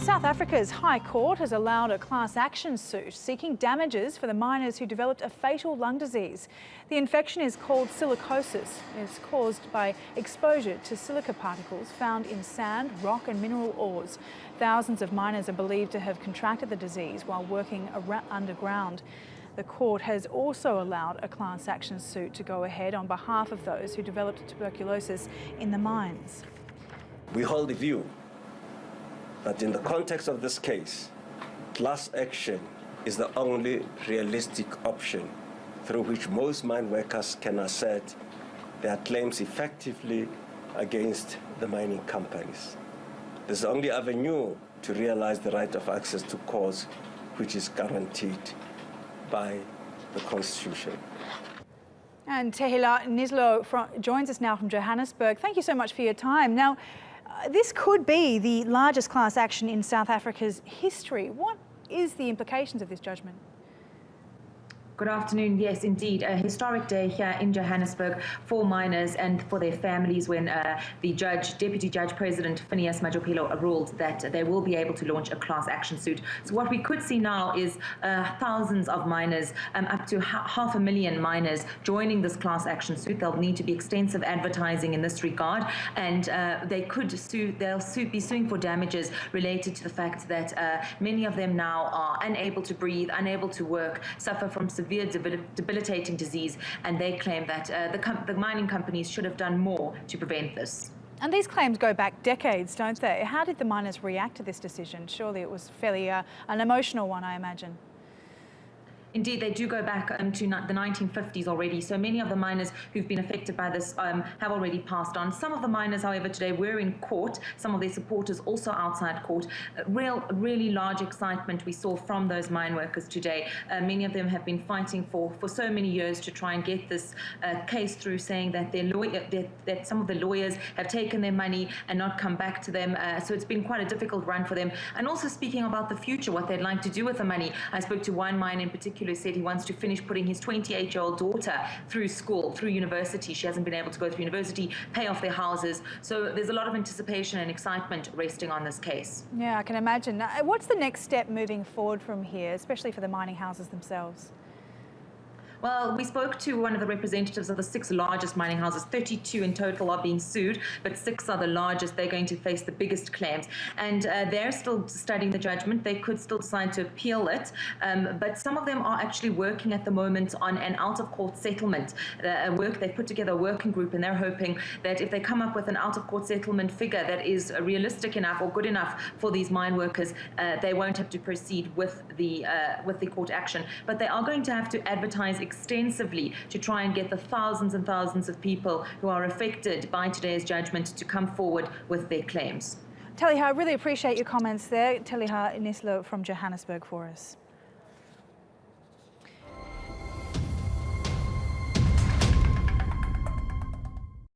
South Africa's High Court has allowed a class action suit seeking damages for the miners who developed a fatal lung disease. The infection is called silicosis. It's caused by exposure to silica particles found in sand, rock and mineral ores. Thousands of miners are believed to have contracted the disease while working underground. The court has also allowed a class action suit to go ahead on behalf of those who developed tuberculosis in the mines. We hold the view that in the context of this case, class action is the only realistic option through which most mine workers can assert their claims effectively against the mining companies. This is the only avenue to realize the right of access to courts, which is guaranteed by the Constitution. And Tehillah Niselow joins us now from Johannesburg. Thank you so much for your time. Now, this could be the largest class action in South Africa's history. What is the implications of this judgment? Good afternoon. Yes, indeed. A historic day here in Johannesburg for miners and for their families when the Deputy Judge President Phineas Majopelo ruled that they will be able to launch a class action suit. So what we could see now is thousands of miners, up to 500,000 miners joining this class action suit. There'll need to be extensive advertising in this regard, and they'll be suing for damages related to the fact that many of them now are unable to breathe, unable to work, suffer from severe debilitating disease, and they claim that the mining companies should have done more to prevent this. And these claims go back decades, don't they? How did the miners react to this decision? Surely it was fairly an emotional one, I imagine. Indeed, they do go back to the 1950s already. So many of the miners who've been affected by this have already passed on. Some of the miners, however, today were in court. Some of their supporters also outside court. Really large excitement we saw from those mine workers today. Many of them have been fighting for so many years to try and get this case through, saying that that some of the lawyers have taken their money and not come back to them. So it's been quite a difficult run for them. And also speaking about the future, what they'd like to do with the money. I spoke to one mine in particular who said he wants to finish putting his 28-year-old daughter through school, through university. She hasn't been able to go through university, pay off their houses. So there's a lot of anticipation and excitement resting on this case. Yeah, I can imagine. What's the next step moving forward from here, especially for the mining houses themselves? Well, we spoke to one of the representatives of the 6 largest mining houses. 32 in total are being sued, but 6 are the largest. They're going to face the biggest claims. And they're still studying the judgment. They could still decide to appeal it. But some of them are actually working at the moment on an out-of-court settlement. They've put together a working group, and they're hoping that if they come up with an out-of-court settlement figure that is realistic enough or good enough for these mine workers, they won't have to proceed with the court action. But they are going to have to advertise extensively to try and get the thousands and thousands of people who are affected by today's judgment to come forward with their claims. Tehillah, I really appreciate your comments there. Tehillah Niselow from Johannesburg for us.